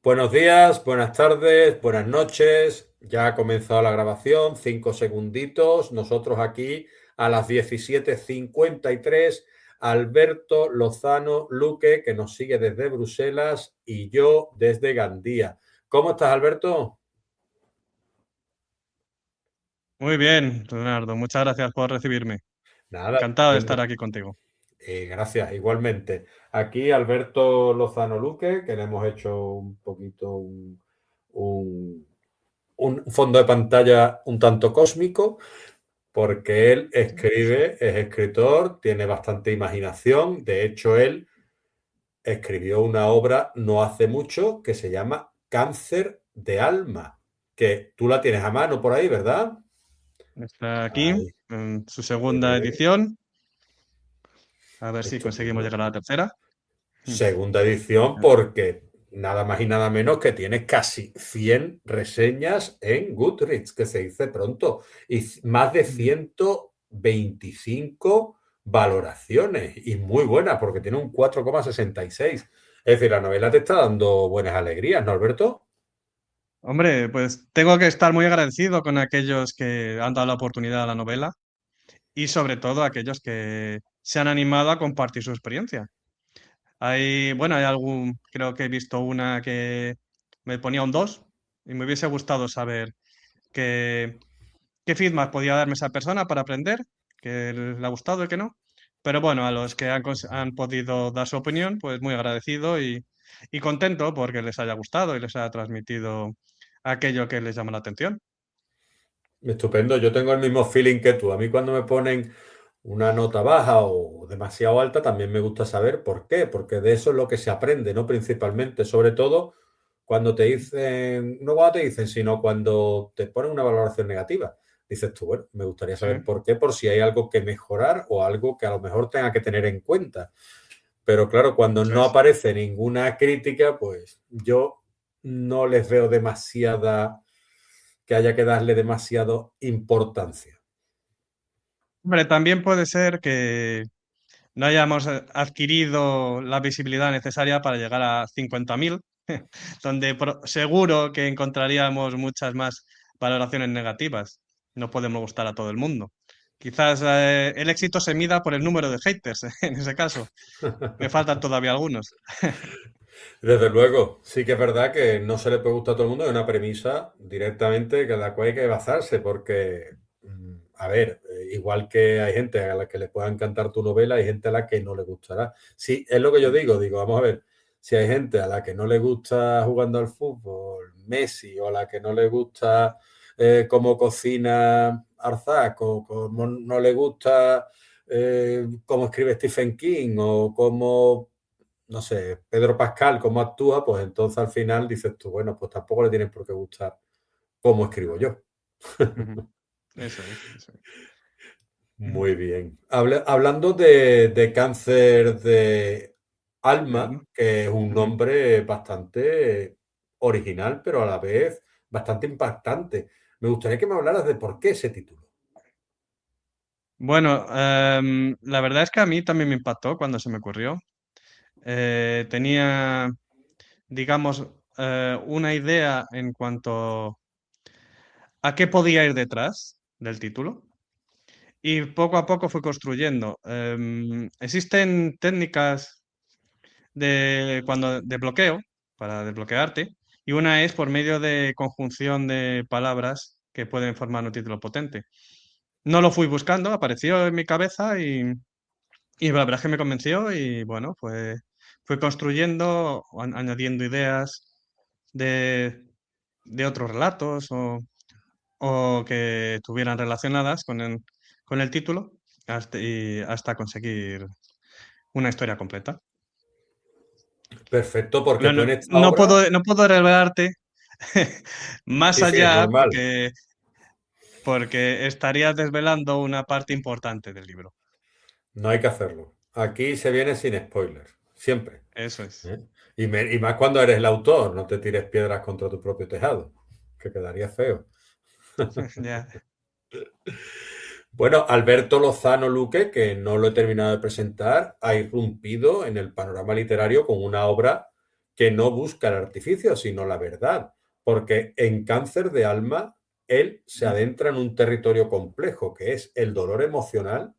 Buenos días, buenas tardes, buenas noches. Ya ha comenzado la grabación, 5 segunditos. Nosotros aquí a las 17:53. Alberto Lozano Luque, que nos sigue desde Bruselas, y yo desde Gandía. ¿Cómo estás, Alberto? Muy bien, Leonardo, muchas gracias por recibirme. Nada, Encantado de estar estupendo. aquí contigo. Gracias, igualmente. Aquí Alberto Lozano Luque, que le hemos hecho un poquito un un fondo de pantalla un tanto cósmico, porque él escribe, es escritor, tiene bastante imaginación. De hecho, él escribió una obra no hace mucho que se llama Cáncer de alma, que tú la tienes a mano por ahí, ¿verdad? Está aquí Ahí, en su muy segunda bien, edición. A ver si conseguimos estupendo. llegar a la tercera. Segunda edición porque nada más y nada menos que tiene casi 100 reseñas en Goodreads, que se dice pronto, y más de 125 valoraciones, y muy buenas, porque tiene un 4,66. Es decir, la novela te está dando buenas alegrías, ¿no, Alberto? Hombre, pues tengo que estar muy agradecido con aquellos que han dado la oportunidad a la novela y sobre todo aquellos que se han animado a compartir su experiencia. Hay algún, creo que he visto una que me ponía un 2 y me hubiese gustado saber qué, qué feedback podía darme esa persona para aprender, que le ha gustado y que no. Pero bueno, a los que han podido dar su opinión, pues muy agradecido y contento porque les haya gustado y les haya transmitido aquello que les llama la atención. Estupendo, yo tengo el mismo feeling que tú. A mí cuando me ponen una nota baja o demasiado alta, también me gusta saber por qué, porque de eso es lo que se aprende, ¿no? Principalmente, sobre todo cuando te dicen, no cuando te dicen, sino cuando te ponen una valoración negativa. Dices tú, bueno, me gustaría Sí, saber por qué, por si hay algo que mejorar o algo que a lo mejor tenga que tener en cuenta. Pero claro, cuando eso no es. aparece ninguna crítica, pues yo no les veo demasiada, que haya que darle demasiado importancia. Hombre, también puede ser que no hayamos adquirido la visibilidad necesaria para llegar a 50.000, donde seguro que encontraríamos muchas más valoraciones negativas. No podemos gustar a todo el mundo. Quizás el éxito se mida por el número de haters, en ese caso. Me faltan todavía algunos. Desde luego, sí que es verdad que no se le puede gustar a todo el mundo, es una premisa directamente que la cual hay que basarse, porque, a ver, igual que hay gente a la que le pueda encantar tu novela, hay gente a la que no le gustará. Sí, es lo que yo digo, vamos a ver, si hay gente a la que no le gusta jugando al fútbol, Messi, o a la que no le gusta cómo cocina Arzac, o como no le gusta cómo escribe Stephen King, o cómo no sé, Pedro Pascal, cómo actúa, pues entonces al final dices tú, bueno, pues tampoco le tienes por qué gustar cómo escribo yo. Ujú. Eso es, eso es. Ujú. Muy bien. Hablando de cáncer de De alma, alma. que es un Ujú. nombre bastante original, pero a la vez bastante impactante. Me gustaría que me hablaras de por qué ese título. Bueno, la verdad es que a mí también me impactó cuando se me ocurrió. Tenía, digamos, una idea en cuanto a qué podía ir detrás del título y poco a poco fui construyendo. Existen técnicas de bloqueo para desbloquearte y una es por medio de conjunción de palabras que pueden formar un título potente. No lo fui buscando, apareció en mi cabeza y la verdad es que me convenció y bueno, pues fui construyendo, añadiendo ideas de, de otros relatos o que estuvieran relacionadas con el título hasta conseguir una historia completa. Perfecto, porque No, tú no, en esta obra, no puedo revelarte más sí, sí, es allá normal, porque estaría desvelando una parte importante del libro. no hay que hacerlo. Aquí se viene sin spoilers, siempre. Eso es. ¿Eh? Y más cuando eres el autor, no te tires piedras contra tu propio tejado, que quedaría feo. Ya. Bueno, Alberto Lozano Luque, que no lo he terminado de presentar, ha irrumpido en el panorama literario con una obra que no busca el artificio, sino la verdad, porque en Cáncer de Alma él se adentra en un territorio complejo, que es el dolor emocional,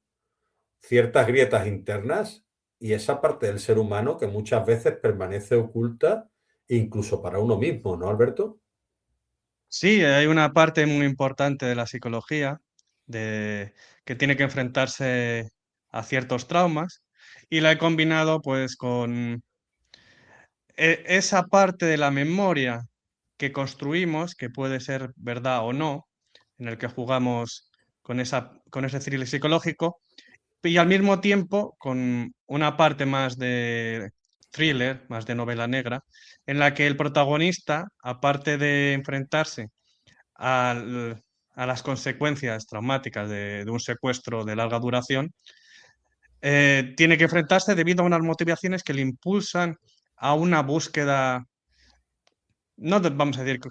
ciertas grietas internas y esa parte del ser humano que muchas veces permanece oculta incluso para uno mismo, ¿no, Alberto? Sí, hay una parte muy importante de la psicología que tiene que enfrentarse a ciertos traumas y la he combinado pues con esa parte de la memoria que construimos, que puede ser verdad o no, en el que jugamos con ese thriller psicológico, y al mismo tiempo con una parte más de thriller, más de novela negra, en la que el protagonista, aparte de enfrentarse al- a las consecuencias traumáticas de un secuestro de larga duración, tiene que enfrentarse debido a unas motivaciones que le impulsan a una búsqueda, no vamos a decir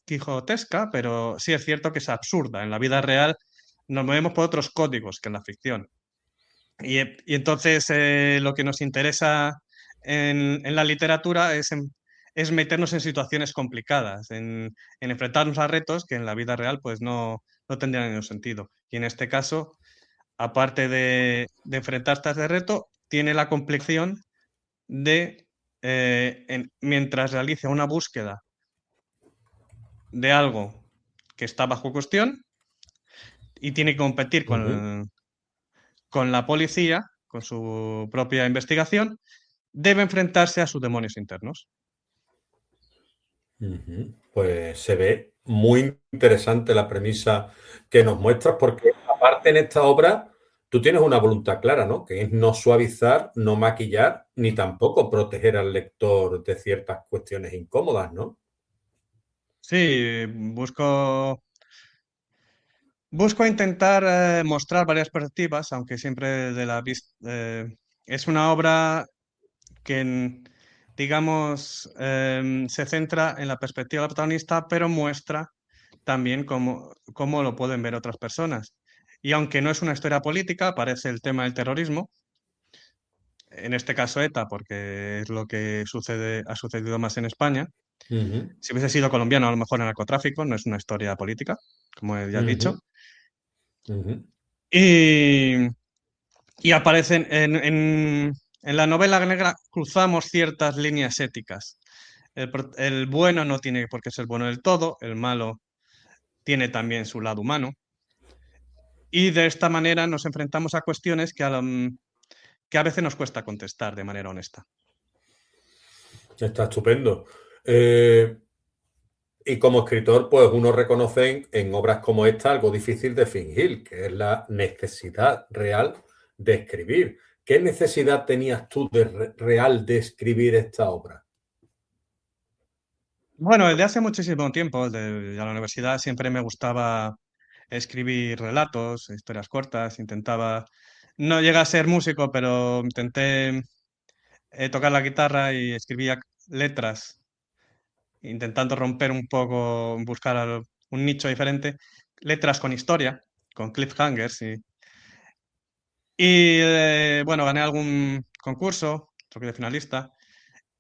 quijotesca, pero sí es cierto que es absurda. En la vida real nos movemos por otros códigos que en la ficción. Y entonces lo que nos interesa en la literatura es meternos en situaciones complicadas, en enfrentarnos a retos que en la vida real pues no tendrían ningún sentido. Y en este caso, aparte de enfrentarse a este reto, tiene la complexión de, mientras realiza una búsqueda de algo que está bajo cuestión y tiene que competir Uh -huh, con la policía, con su propia investigación, debe enfrentarse a sus demonios internos. uh -huh. Pues se ve muy interesante la premisa que nos muestras, porque aparte en esta obra tú tienes una voluntad clara, ¿no? Que es no suavizar, no maquillar, ni tampoco proteger al lector de ciertas cuestiones incómodas, ¿no? Sí, busco intentar mostrar varias perspectivas, aunque siempre de la vista... es una obra que, digamos, se centra en la perspectiva del protagonista, pero muestra también cómo lo pueden ver otras personas. Y aunque no es una historia política, aparece el tema del terrorismo, en este caso ETA, porque es lo que ha sucedido más en España. Uh -huh, Si hubiese sido colombiano, a lo mejor en narcotráfico, no es una historia política, como ya he uh dicho. -huh, uh -huh. Y, y aparecen en la novela negra, cruzamos ciertas líneas éticas. El bueno no tiene por qué ser bueno del todo, el malo tiene también su lado humano. Y de esta manera nos enfrentamos a cuestiones que a veces nos cuesta contestar de manera honesta. Está estupendo. Eh, y como escritor, pues uno reconoce en obras como esta algo difícil de fingir, que es la necesidad real de escribir. ¿Qué necesidad tenías tú de real de escribir esta obra? Bueno, desde hace muchísimo tiempo, desde la universidad, siempre me gustaba escribir relatos, historias cortas, intentaba, no llegué a ser músico, pero intenté tocar la guitarra y escribía letras, intentando romper un poco, buscar un nicho diferente, letras con historia, con cliffhangers bueno, gané algún concurso, creo que de finalista,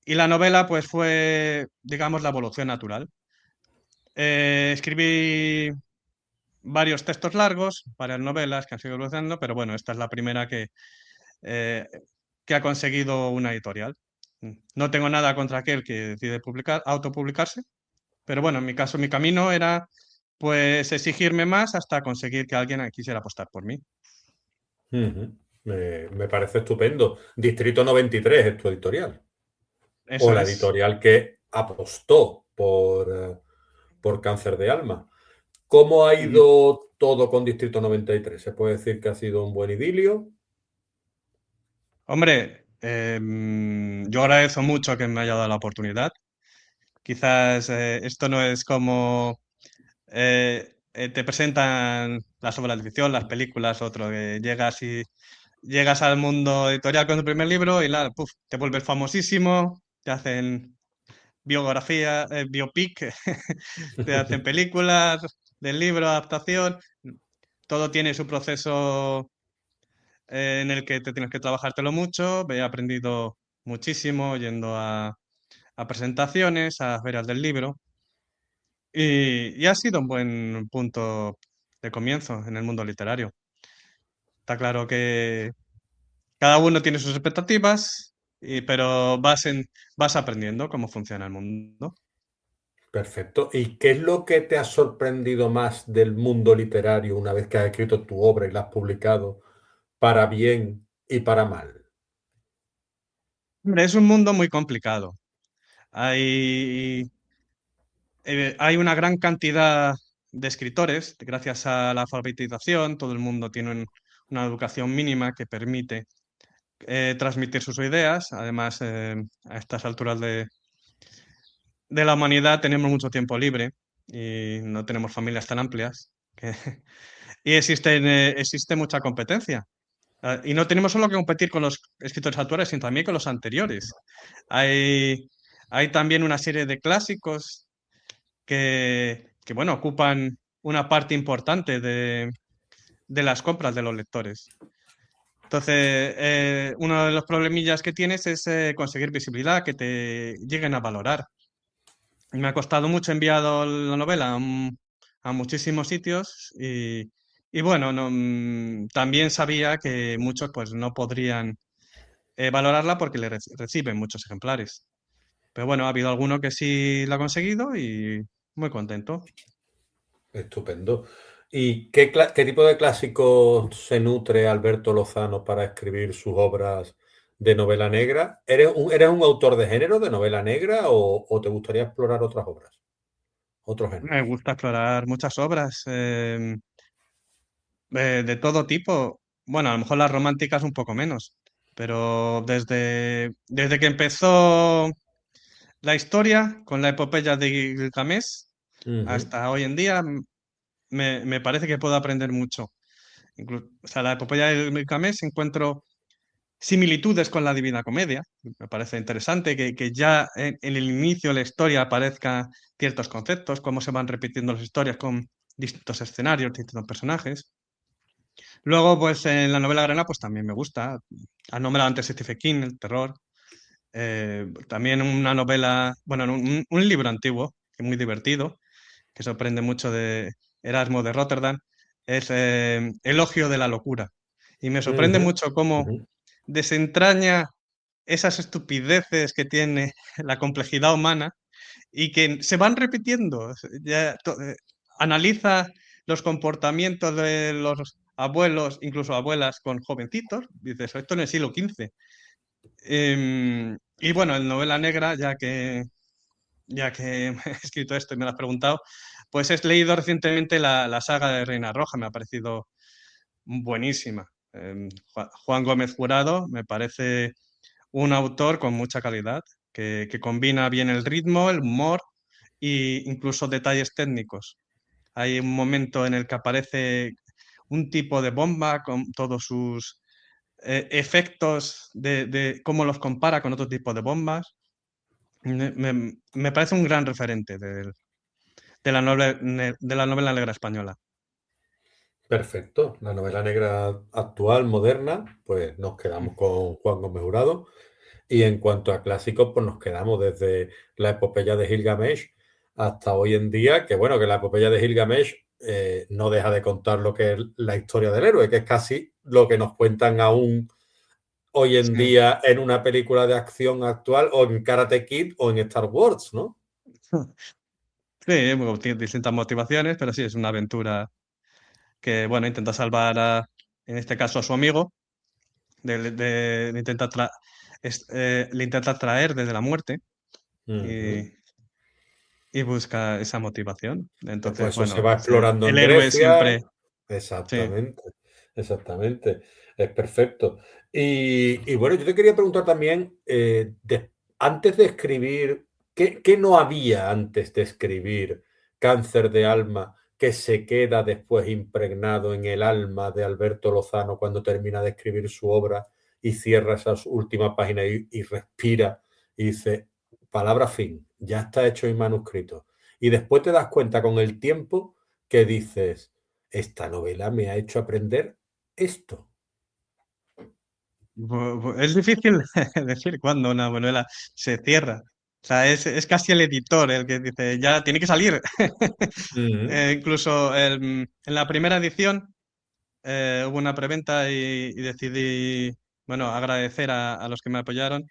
y la novela pues fue, digamos, la evolución natural. Escribí varios textos largos, varias novelas que han sido evolucionando, pero bueno, esta es la primera eh, que ha conseguido una editorial. No tengo nada contra aquel que decide autopublicarse, pero bueno, en mi caso, mi camino era pues exigirme más hasta conseguir que alguien quisiera apostar por mí. Uh -huh. Me parece estupendo. Distrito 93 es tu editorial. O Eso la es. editorial que apostó por Cáncer de Alma. ¿Cómo ha Ujú. ido todo con Distrito 93? ¿Se puede decir que ha sido un buen idilio? Hombre, yo agradezco mucho que me haya dado la oportunidad. Quizás esto no es como te presentan las obras de ficción, las películas, otro que llegas al mundo editorial con tu primer libro y nada, puf, te vuelves famosísimo, te hacen biografía, biopic, te hacen películas del libro, adaptación, todo tiene su proceso en el que te tienes que trabajártelo mucho. He aprendido muchísimo yendo a a presentaciones, a ferias del libro, y ha sido un buen punto de comienzo en el mundo literario. Está claro que cada uno tiene sus expectativas, pero vas aprendiendo cómo funciona el mundo. Perfecto. ¿Y qué es lo que te ha sorprendido más del mundo literario una vez que has escrito tu obra y la has publicado, para bien y para mal? Hombre, es un mundo muy complicado. Hay, hay una gran cantidad de escritores, gracias a la alfabetización, todo el mundo tiene una educación mínima que permite transmitir sus ideas. Además, a estas alturas de la humanidad tenemos mucho tiempo libre y no tenemos familias tan amplias. Y existe mucha competencia. Y no tenemos solo que competir con los escritores actuales, sino también con los anteriores. Hay, hay también una serie de clásicos que, bueno, ocupan una parte importante de las compras de los lectores. Entonces, uno de los problemillas que tienes es conseguir visibilidad, que te lleguen a valorar. Y me ha costado mucho enviado la novela a muchísimos sitios y bueno, también sabía que muchos pues no podrían valorarla porque reciben muchos ejemplares. Pero bueno, ha habido alguno que sí lo ha conseguido y muy contento. Estupendo. ¿Y qué tipo de clásicos se nutre Alberto Lozano para escribir sus obras de novela negra? ¿Eres un autor de género de novela negra o te gustaría explorar otras obras, otros Me géneros? gusta explorar muchas obras de todo tipo. Bueno, a lo mejor las románticas un poco menos, pero desde que empezó la historia con la epopeya de Gilgamesh Ujú, hasta hoy en día me parece que puedo aprender mucho. O sea, la epopeya de Gilgamesh encuentro similitudes con la Divina Comedia. Me parece interesante que ya en el inicio de la historia aparezcan ciertos conceptos, cómo se van repitiendo las historias con distintos escenarios, distintos personajes. Luego, pues en la novela Grana, pues también me gusta. Ha nombrado antes Stephen King, el terror. También una novela, bueno, un libro antiguo, que es muy divertido, que sorprende mucho de Erasmo de Rotterdam, es Elogio de la locura. Y me sorprende ujú, mucho cómo ujú. desentraña esas estupideces que tiene la complejidad humana y que se van repitiendo. Analiza los comportamientos de los abuelos, incluso abuelas con jovencitos. Dices, esto en el siglo XV. Y bueno, en novela negra, ya que he escrito esto y me lo has preguntado, pues he leído recientemente la saga de Reina Roja, me ha parecido buenísima. Juan Gómez Jurado me parece un autor con mucha calidad, que combina bien el ritmo, el humor e incluso detalles técnicos. Hay un momento en el que aparece un tipo de bomba con todos sus efectos de cómo los compara con otro tipo de bombas. Me parece un gran referente de la novela negra española. Perfecto. La novela negra actual, moderna, pues nos quedamos con Juan Gómez Jurado. Y en cuanto a clásicos, pues nos quedamos desde la epopeya de Gilgamesh hasta hoy en día, que bueno, que la epopeya de Gilgamesh no deja de contar lo que es la historia del héroe, que es casi lo que nos cuentan aún hoy en Sí. día en una película de acción actual o en Karate Kid o en Star Wars, ¿no? Sí, bueno, tiene distintas motivaciones, pero sí, es una aventura que, bueno, intenta salvar en este caso a su amigo, le intenta le intenta traer desde la muerte y, Ujú. y busca esa motivación. Después Entonces, eso se bueno, va pues explorando el en héroe Grecia. siempre, sí. Exactamente, exactamente. Es perfecto. Y bueno, yo te quería preguntar también, antes de escribir, ¿qué no había antes de escribir Cáncer de alma que se queda después impregnado en el alma de Alberto Lozano cuando termina de escribir su obra y cierra esas últimas páginas y respira y dice, palabra fin, ya está hecho mi manuscrito? Y después te das cuenta con el tiempo que dices, esta novela me ha hecho aprender esto. Es difícil decir cuándo una novela se cierra. O sea, es casi el editor el que dice, ya tiene que salir. Ujú, Incluso en la primera edición hubo una preventa y decidí, bueno, agradecer a los que me apoyaron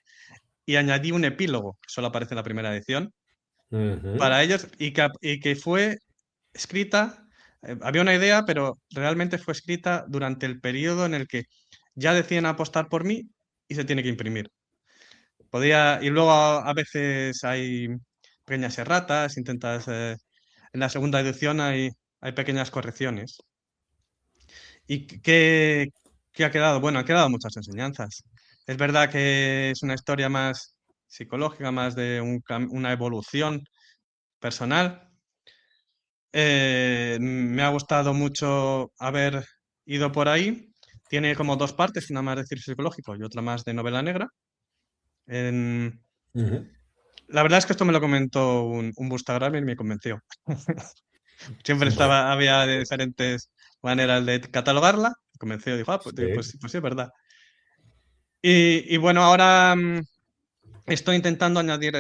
y añadí un epílogo, que solo aparece en la primera edición, ujú, para ellos y que fue escrita, había una idea, pero realmente fue escrita durante el periodo en el que ya deciden apostar por mí y se tiene que imprimir. Y luego a veces hay pequeñas erratas, en la segunda edición hay pequeñas correcciones. ¿Y qué ha quedado? Bueno, han quedado muchas enseñanzas. Es verdad que es una historia más psicológica, más de una evolución personal. Me ha gustado mucho haber ido por ahí. Tiene como dos partes, una más de cierre psicológico y otra más de novela negra. En- ujú. La verdad es que esto me lo comentó un Bustagram y me convenció. Siempre Bueno, había diferentes maneras de catalogarla. Me convenció y dijo, ah, pues, digo, sí. pues sí, es verdad. Y bueno, ahora estoy intentando añadir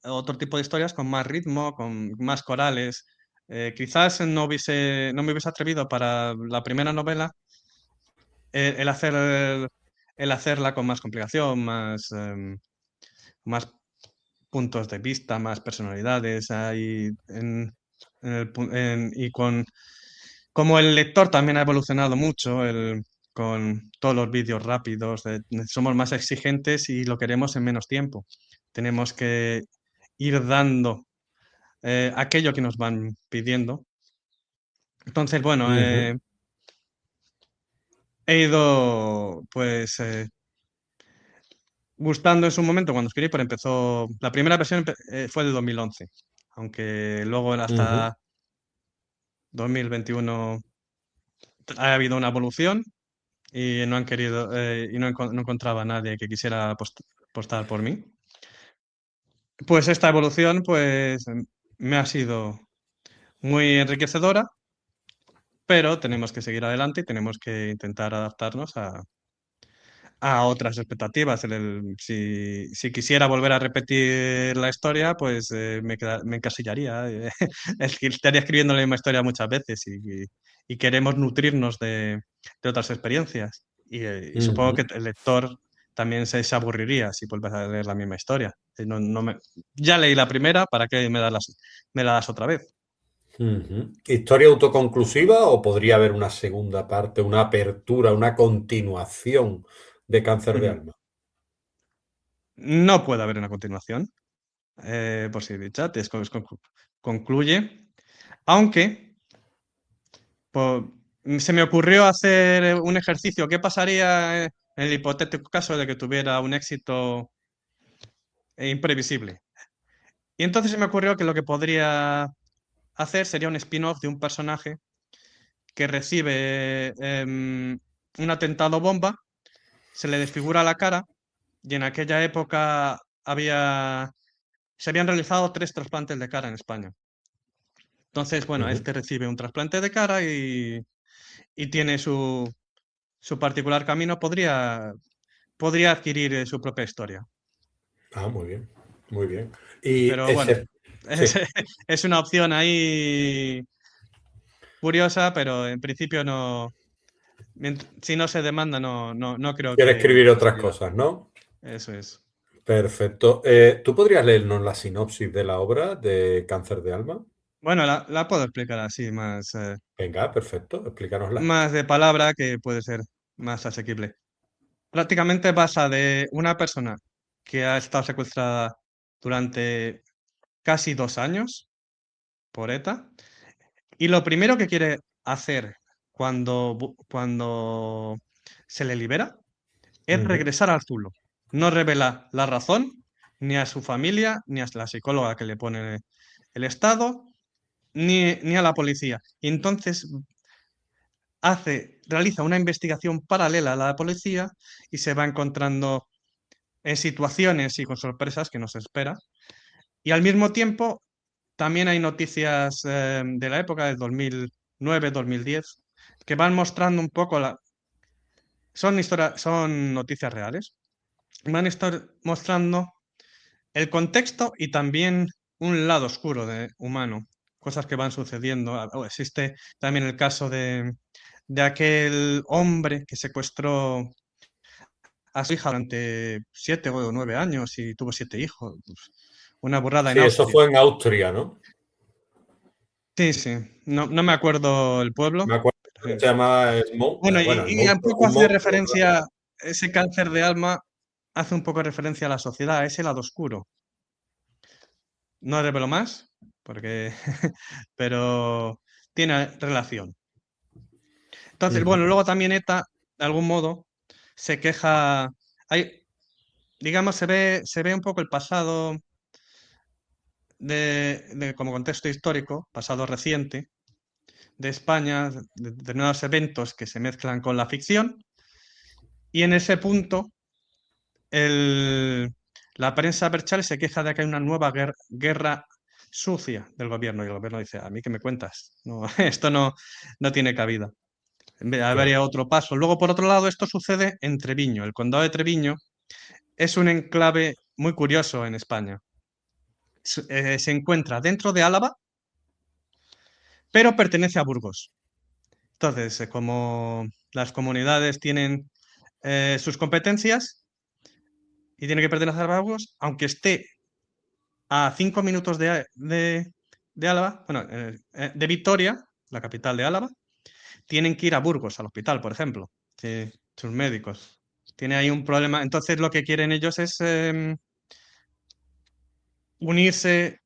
otro tipo de historias con más ritmo, con más corales. Quizás no me hubiese atrevido para la primera novela el el hacerla con más complicación, más puntos de vista, más personalidades ahí y con como el lector también ha evolucionado mucho con todos los vídeos rápidos, somos más exigentes y lo queremos en menos tiempo. Tenemos que ir dando aquello que nos van pidiendo. Entonces, bueno, Ujú, he ido pues gustando en su momento cuando escribí, pero la primera versión fue de 2011, aunque luego ujú, hasta 2021 ha habido una evolución y no han querido y no encontraba a nadie que quisiera apostar por mí. Pues esta evolución pues me ha sido muy enriquecedora, pero tenemos que seguir adelante y tenemos que intentar adaptarnos a otras expectativas. Si quisiera volver a repetir la historia, pues me encasillaría. Es que estaría escribiendo la misma historia muchas veces y queremos nutrirnos de otras experiencias. Y supongo que ujú, el lector también se aburriría si vuelves a leer la misma historia. Ya leí la primera, ¿para qué me la das otra vez? ujú. ¿Historia autoconclusiva o podría haber una segunda parte, una apertura, una continuación de Cáncer de Ujú. Alma? No puede haber una continuación, por si dicha, concluye, aunque po- se me ocurrió hacer un ejercicio. ¿Qué pasaría en el hipotético caso de que tuviera un éxito imprevisible? Y entonces se me ocurrió que lo que podría hacer sería un spin-off de un personaje que recibe un atentado bomba, se le desfigura la cara y en aquella época se habían realizado 3 trasplantes de cara en España. Entonces, bueno, Ujú, este recibe un trasplante de cara y tiene su particular camino, podría adquirir su propia historia. ah, muy bien, muy bien. Y Pero bueno, es, sí, es una opción ahí curiosa, pero en principio no, si no se demanda, no creo quiere que escribir otras suceda. cosas, ¿no? Eso es. Perfecto. ¿Tú podrías leernos la sinopsis de la obra de Cáncer de Alma? Bueno, la puedo explicar así, Venga, perfecto, explícanosla. más de palabra, que puede ser más asequible. Prácticamente pasa de una persona que ha estado secuestrada durante casi 2 años por ETA. Y lo primero que quiere hacer cuando se le libera es Ujú, regresar al Zulo. No revela la razón ni a su familia, ni a la psicóloga que le pone el Estado, ni a la policía. Y entonces realiza una investigación paralela a la policía y se va encontrando en situaciones y con sorpresas que no se espera. Y al mismo tiempo, también hay noticias de la época del 2009, 2010, que van mostrando un poco son noticias reales, van a estar mostrando el contexto y también un lado oscuro de humano, cosas que van sucediendo. Existe también el caso de aquel hombre que secuestró a su hija durante 7 o 9 años y tuvo 7 hijos. Una burrada en Sí, eso Austria. fue en Austria, ¿no? Sí, sí. No, no me acuerdo el pueblo. Me acuerdo Pero que se llama el bueno, bueno, el y un monstruo, poco un hace monstruo, claro. referencia, ese cáncer de alma hace un poco referencia a la sociedad, a ese lado oscuro. No revelo más, porque, pero tiene relación. Entonces, Ujú. bueno, luego también ETA, de algún modo, se queja, hay, digamos, se ve un poco el pasado como contexto histórico, pasado reciente, de España, de nuevos eventos que se mezclan con la ficción, y en ese punto el- la prensa Berchale se queja de que hay una nueva guerra sucia del gobierno, y el gobierno dice, ¿a mí qué me cuentas? No, esto no tiene cabida. Claro. Habría otro paso. Luego, por otro lado, esto sucede en Treviño. El condado de Treviño es un enclave muy curioso en España. Se encuentra dentro de Álava, pero pertenece a Burgos. Entonces, como las comunidades tienen sus competencias y tiene que pertenecer a Burgos, aunque esté a 5 minutos de Álava, bueno, de Vitoria, la capital de Álava, tienen que ir a Burgos, al hospital, por ejemplo, sí, sus médicos. Tiene ahí un problema. Entonces, lo que quieren ellos es unirse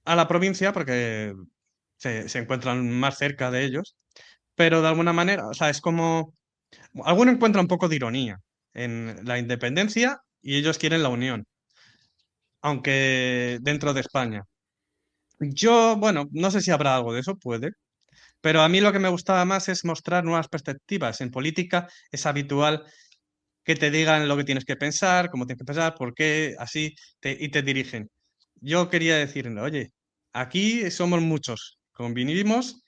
a la provincia porque se encuentran más cerca de ellos, pero de alguna manera, o sea, es como, alguno encuentra un poco de ironía en la independencia y ellos quieren la unión, aunque dentro de España. Yo, bueno, no sé si habrá algo de eso, puede, pero a mí lo que me gustaba más es mostrar nuevas perspectivas. En política es habitual que te digan lo que tienes que pensar, cómo tienes que pensar, por qué, así, y te dirigen. Yo quería decirle, oye, aquí somos muchos, convivimos,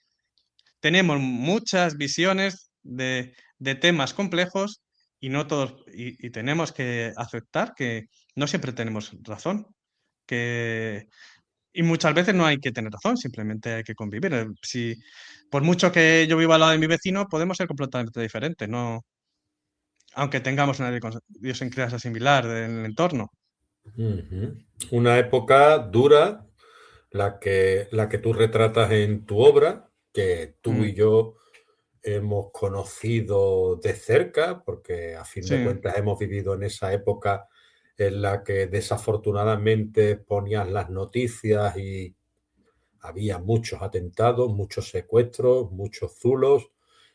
tenemos muchas visiones de temas complejos y no todos, y tenemos que aceptar que no siempre tenemos razón, que, y muchas veces no hay que tener razón, simplemente hay que convivir. Si, por mucho que yo viva al lado de mi vecino, podemos ser completamente diferentes, no, aunque tengamos una idiosincrasia similar en el entorno. Ujú. Una época dura, la que tú retratas en tu obra, que tú y Mm, yo hemos conocido de cerca, porque a fin sí, de cuentas hemos vivido en esa época en la que desafortunadamente ponías las noticias y había muchos atentados, muchos secuestros, muchos zulos,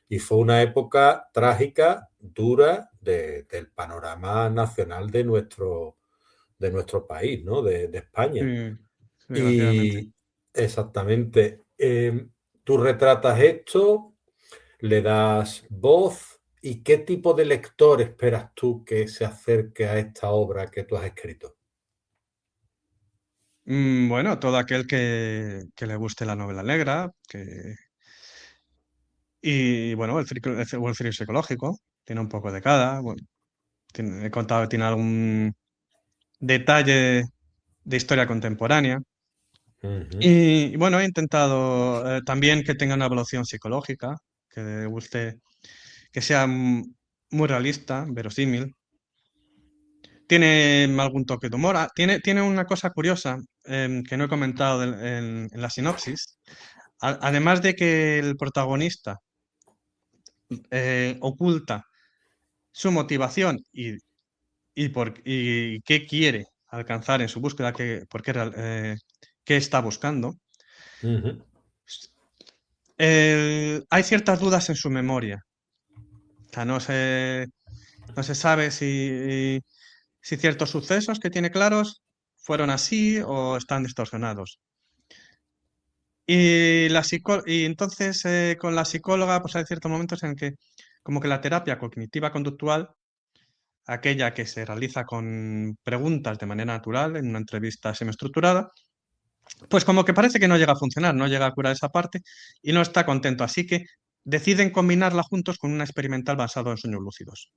y fue una época trágica, dura del panorama nacional de nuestro país, ¿no? De España. sí, desgraciadamente. Y exactamente, tú retratas esto, le das voz, ¿y qué tipo de lector esperas tú que se acerque a esta obra que tú has escrito? Bueno, todo aquel que le guste la novela negra, y bueno, el thriller psicológico, tiene un poco de cada. Bueno, he contado que tiene algún detalle de historia contemporánea. Ujú, Y bueno, he intentado también que tenga una evolución psicológica, que le guste, que sea muy realista, verosímil. Tiene algún toque de humor. Tiene una cosa curiosa que no he comentado en la sinopsis. Además de que el protagonista oculta su motivación y qué quiere alcanzar en su búsqueda, qué está buscando, ujú, hay ciertas dudas en su memoria. O sea, no se sabe si ciertos sucesos que tiene claros fueron así o están distorsionados. Y entonces con la psicóloga pues hay ciertos momentos en que como que la terapia cognitiva conductual, aquella que se realiza con preguntas de manera natural en una entrevista semiestructurada, pues como que parece que no llega a funcionar, no llega a curar esa parte y no está contento. Así que deciden combinarla juntos con una experimental basado en sueños lúcidos.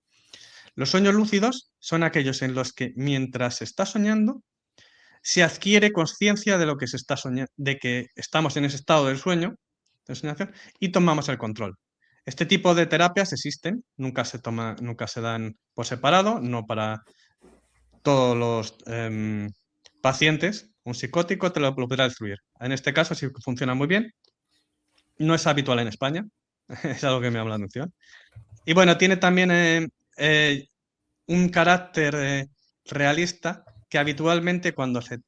Los sueños lúcidos son aquellos en los que mientras está soñando, se adquiere conciencia de lo que se está soñando, de que estamos en ese estado del sueño, de soñación, y tomamos el control. Este tipo de terapias existen, nunca se dan por separado, no para todos los pacientes. Un psicótico te lo podrá destruir. En este caso sí que funciona muy bien. No es habitual en España, es algo que me llama la atención. Y bueno, tiene también un carácter realista que habitualmente cuando se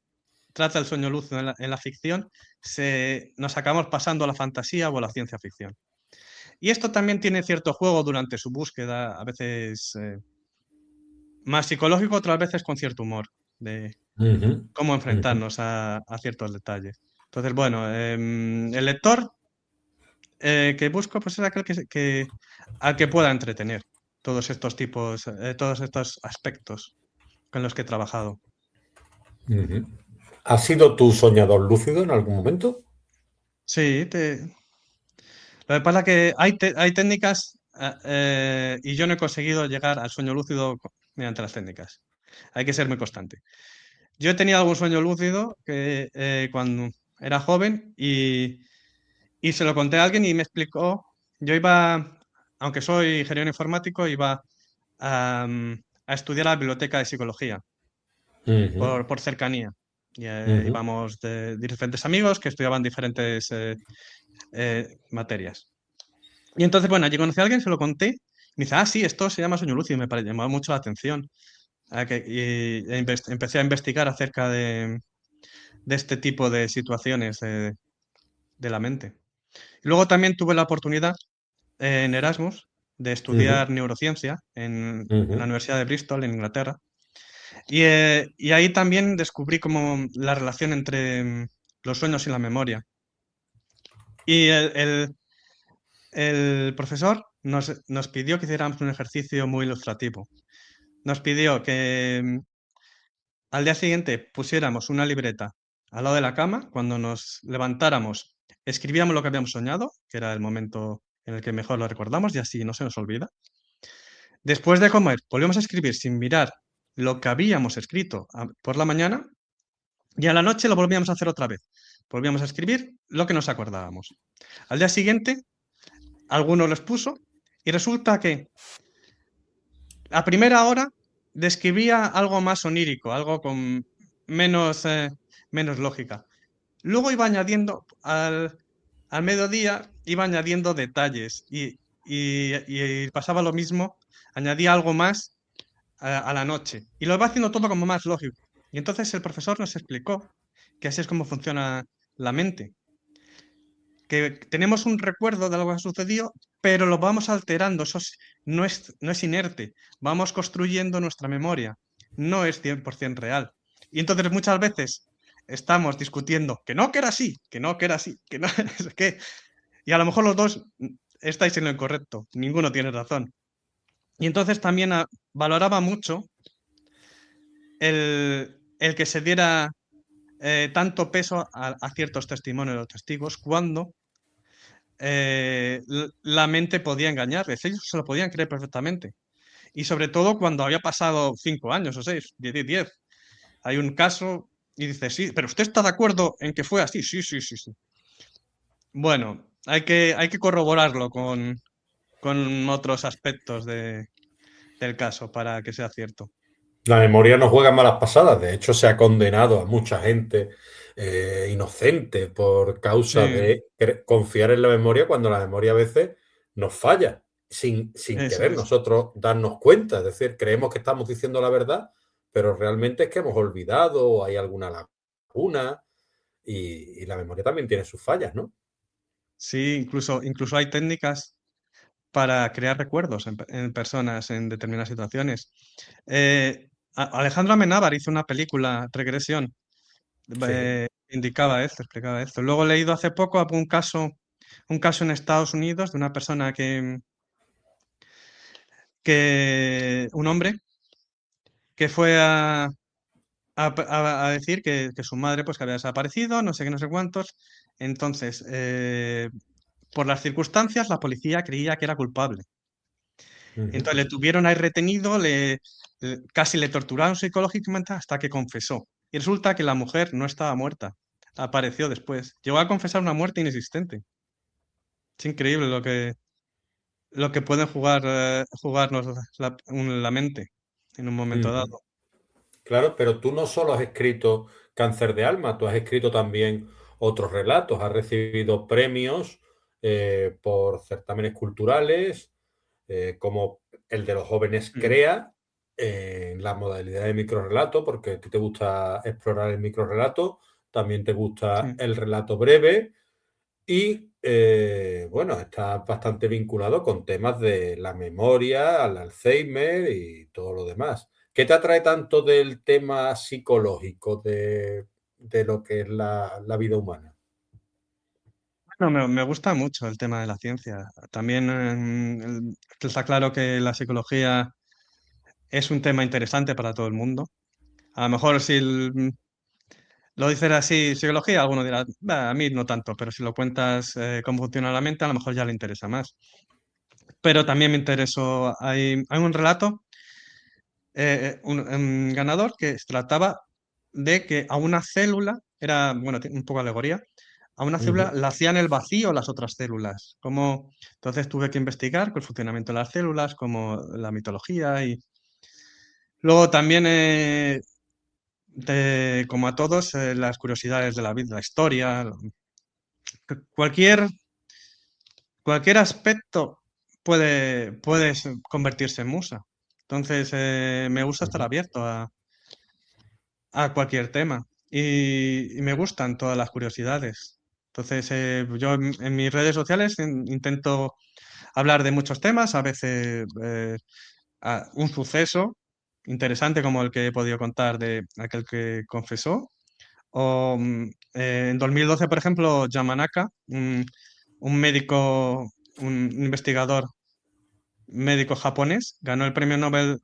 trata el sueño lúcido en la ficción, nos acabamos pasando a la fantasía o a la ciencia ficción. Y esto también tiene cierto juego durante su búsqueda, a veces más psicológico, otras veces con cierto humor, de Ujú, cómo ujú. enfrentarnos a ciertos detalles. Entonces, bueno, el lector que busco pues es aquel al que pueda entretener todos estos tipos, todos estos aspectos con los que he trabajado. Ujú. ¿Has sido tu soñador lúcido en algún momento? Sí, lo que pasa es que hay técnicas y yo no he conseguido llegar al sueño lúcido mediante las técnicas. Hay que ser muy constante. Yo he tenido algún sueño lúcido cuando era joven y se lo conté a alguien y me explicó. Yo iba, aunque soy ingeniero informático, iba a estudiar a la biblioteca de psicología Ujú, por cercanía. Y, ujú, íbamos de diferentes amigos que estudiaban diferentes materias. Y entonces, bueno, allí conocí a alguien, se lo conté, y me dice, ah, sí, esto se llama sueño lúcido, y llamaba mucho la atención. Empecé a investigar acerca de este tipo de situaciones de la mente. Y luego también tuve la oportunidad en Erasmus de ujú, estudiar neurociencia en la ujú, Universidad de Bristol, en Inglaterra. Y ahí también descubrí como la relación entre los sueños y la memoria. Y el profesor nos pidió que hiciéramos un ejercicio muy ilustrativo. Nos pidió que al día siguiente pusiéramos una libreta al lado de la cama, cuando nos levantáramos, escribíamos lo que habíamos soñado, que era el momento en el que mejor lo recordamos y así no se nos olvida. Después de comer, volvíamos a escribir sin mirar lo que habíamos escrito por la mañana y a la noche lo volvíamos a hacer otra vez. Volvíamos a escribir lo que nos acordábamos. Al día siguiente, alguno los puso y resulta que a primera hora describía algo más onírico, algo con menos, menos lógica. Luego iba añadiendo al mediodía, iba añadiendo detalles y pasaba lo mismo, añadía algo más a la noche y lo iba haciendo todo como más lógico. Y entonces el profesor nos explicó que así es como funciona la mente, que tenemos un recuerdo de algo que ha sucedido, pero lo vamos alterando, no es inerte, vamos construyendo nuestra memoria, no es 100% real. Y entonces muchas veces estamos discutiendo que era así, que no, que era así, que no, es que, y a lo mejor los dos estáis en lo incorrecto, ninguno tiene razón. Y entonces también valoraba mucho el que se diera tanto peso a ciertos testimonios de los testigos cuando la mente podía engañarles, ellos se lo podían creer perfectamente. Y sobre todo cuando había pasado 5 años o 6, 10. Hay un caso y dice, sí, pero ¿usted está de acuerdo en que fue así? Sí, sí, sí, sí. Bueno, hay que corroborarlo con otros aspectos del caso para que sea cierto. La memoria no juega malas pasadas. De hecho, se ha condenado a mucha gente inocente por causa Sí, de confiar en la memoria cuando la memoria a veces nos falla sin eso querer es. nosotros darnos cuenta. Es decir, creemos que estamos diciendo la verdad, pero realmente es que hemos olvidado o hay alguna laguna y la memoria también tiene sus fallas, ¿no? Sí, incluso hay técnicas para crear recuerdos en personas en determinadas situaciones. Alejandro Amenábar hizo una película, Regresión, Sí. indicaba esto, explicaba esto. Luego he leído hace poco un caso en Estados Unidos de una persona un hombre, que fue a decir que su madre pues que había desaparecido, no sé qué, no sé cuántos. Entonces, por las circunstancias, la policía creía que era culpable. Ujú. Entonces le tuvieron ahí retenido, casi le torturaron psicológicamente hasta que confesó. Y resulta que la mujer no estaba muerta, apareció después. Llegó a confesar una muerte inexistente. Es increíble lo que pueden jugarnos la mente en un momento Ujú. dado. Claro, pero tú no solo has escrito Cáncer de Alma, tú has escrito también otros relatos, has recibido premios por certámenes culturales, como el de los jóvenes Mm, CREA, en la modalidad de microrrelato, porque a ti te gusta explorar el microrrelato, también te gusta sí. el relato breve y, bueno, está bastante vinculado con temas de la memoria, al Alzheimer y todo lo demás. ¿Qué te atrae tanto del tema psicológico de lo que es la vida humana? Bueno, me gusta mucho el tema de la ciencia. También está claro que la psicología es un tema interesante para todo el mundo. A lo mejor si lo dices así, psicología, alguno dirá, "Bah, a mí no tanto", pero si lo cuentas cómo funciona la mente, a lo mejor ya le interesa más. Pero también me interesó, hay un relato, un ganador que se trataba de que a una célula, era, bueno, un poco alegoría, a una célula Ujú. la hacían el vacío las otras células. Entonces tuve que investigar el funcionamiento de las células, como la mitología y luego también, como a todos, las curiosidades de la vida, la historia, cualquier, cualquier aspecto puede convertirse en musa. Entonces, me gusta estar Ujú. abierto a cualquier tema y me gustan todas las curiosidades. Entonces, yo en mis redes sociales intento hablar de muchos temas, a veces un suceso interesante como el que he podido contar de aquel que confesó. O en 2012, por ejemplo, Yamanaka, un médico, un investigador médico japonés, ganó el premio Nobel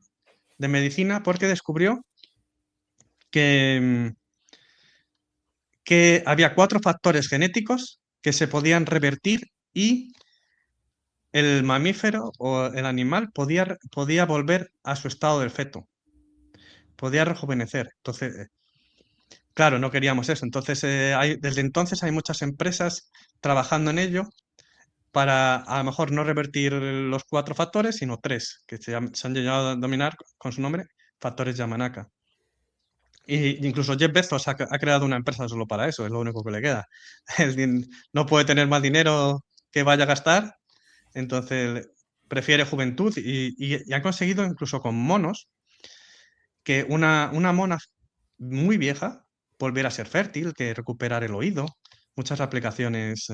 de Medicina porque descubrió que, que había 4 factores genéticos que se podían revertir y el mamífero o el animal podía volver a su estado del feto, podía rejuvenecer. Entonces, claro, no queríamos eso. Entonces, desde entonces hay muchas empresas trabajando en ello para a lo mejor no revertir los 4 factores, sino 3, que se han llegado a dominar con su nombre, factores Yamanaka. Y incluso Jeff Bezos ha creado una empresa solo para eso, es lo único que le queda. No puede tener más dinero que vaya a gastar, entonces prefiere juventud y han conseguido incluso con monos que una mona muy vieja volviera a ser fértil, que recuperar el oído, muchas aplicaciones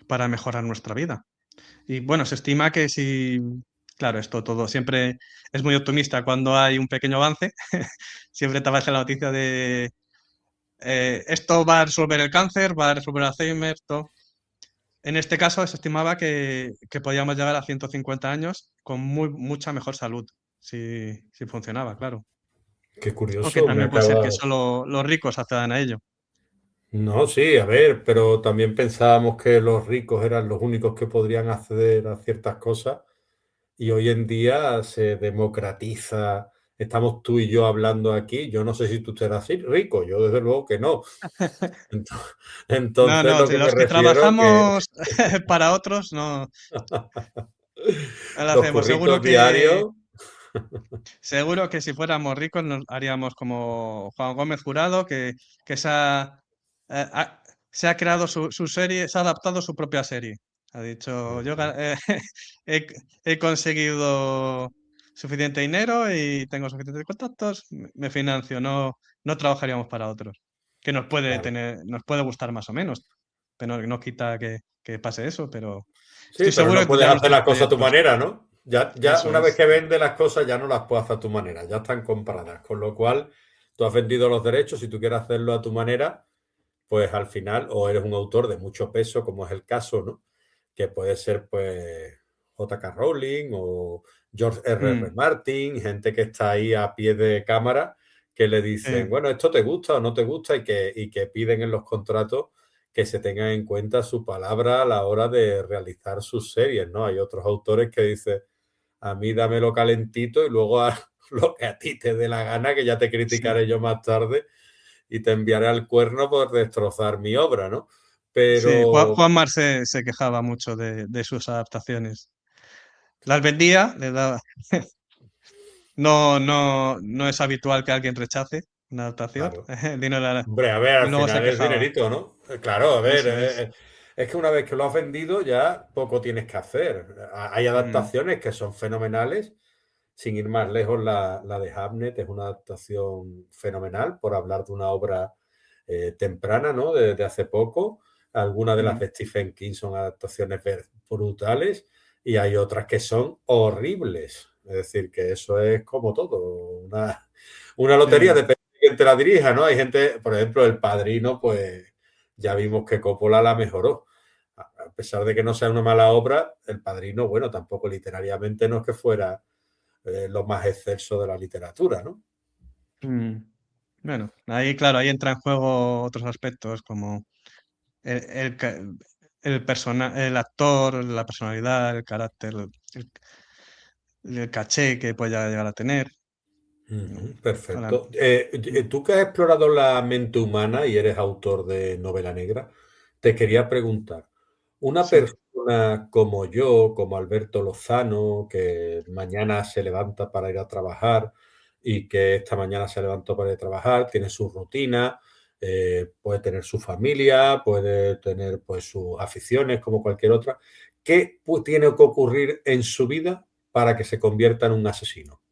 para mejorar nuestra vida. Y bueno, se estima que si, claro, esto todo siempre es muy optimista cuando hay un pequeño avance, siempre te aparece la noticia de esto va a resolver el cáncer, va a resolver el Alzheimer, todo. En este caso se estimaba que podíamos llegar a 150 años con mucha mejor salud, si funcionaba, claro. Qué Aunque curioso, me también puede ser que acabas. solo los ricos accedan a ello. No, sí, a ver, pero también pensábamos que los ricos eran los únicos que podrían acceder a ciertas cosas y hoy en día se democratiza. Estamos tú y yo hablando aquí. Yo no sé si tú serás rico, yo desde luego que no. Ento- No, Entonces, no, lo si que me los que refiero que trabajamos para otros, no lo los hacemos. curritos diarios, Seguro que si fuéramos ricos nos haríamos como Juan Gómez Jurado, que se ha creado su serie, se ha adaptado su propia serie. Ha dicho, he, he conseguido suficiente dinero y tengo suficientes contactos, me financio, no trabajaríamos para otros. Que claro. nos puede gustar más o menos, pero no quita que pase eso, pero Sí, estoy pero seguro no que puedes tendríamos hacer muchos las cosas a tu proyectos. manera, ¿no? Ya Eso una vez es. que vendes las cosas ya no las puedes hacer a tu manera, ya están compradas, con lo cual tú has vendido los derechos, si tú quieres hacerlo a tu manera, pues al final o eres un autor de mucho peso, como es el caso, ¿no? Que puede ser pues J.K. Rowling o George R.R. Mm, Martin, gente que está ahí a pie de cámara, que le dicen, sí. bueno, esto te gusta o no te gusta y que piden en los contratos que se tengan en cuenta su palabra a la hora de realizar sus series, ¿no? Hay otros autores que dicen, a mí dámelo calentito y luego haz lo que a ti te dé la gana, que ya te Sí. criticaré yo más tarde. y te enviaré al cuerno por destrozar mi obra, ¿no? Sí, Pero, Juan Mar se quejaba mucho de sus adaptaciones. Las vendía, le daba. No es habitual que alguien rechace una adaptación. claro. El dinero Hombre, a ver, y al luego se final es quejaba. dinerito, ¿no? Claro, a ver, Eso es. es que una vez que lo has vendido ya poco tienes que hacer. Hay Mm, adaptaciones que son fenomenales. Sin ir más lejos, la de Hamnet es una adaptación fenomenal, por hablar de una obra temprana, ¿no? De hace poco. Algunas de las mm, de Stephen King son adaptaciones brutales y hay otras que son horribles. Es decir, que eso es como todo, una lotería, sí. depende de quién te la dirija, ¿no? Hay gente, por ejemplo, El Padrino, pues ya vimos que Coppola la mejoró. A pesar de que no sea una mala obra, El Padrino, bueno, tampoco literariamente no es que fuera lo más excelso de la literatura, ¿no? Mm. Bueno, ahí, claro, ahí entra en juego otros aspectos como el, el, ca- el actor, la personalidad, el carácter, el caché que pueda llegar a tener. Ujú, Toda la- perfecto. mm, Tú que has explorado la mente humana y eres autor de novela negra, te quería preguntar, una sí. persona como yo, como Alberto Lozano, que mañana se levanta para ir a trabajar y que esta mañana se levantó para ir a trabajar, tiene su rutina, puede tener su familia, puede tener pues sus aficiones como cualquier otra, ¿qué tiene que ocurrir en su vida para que se convierta en un asesino?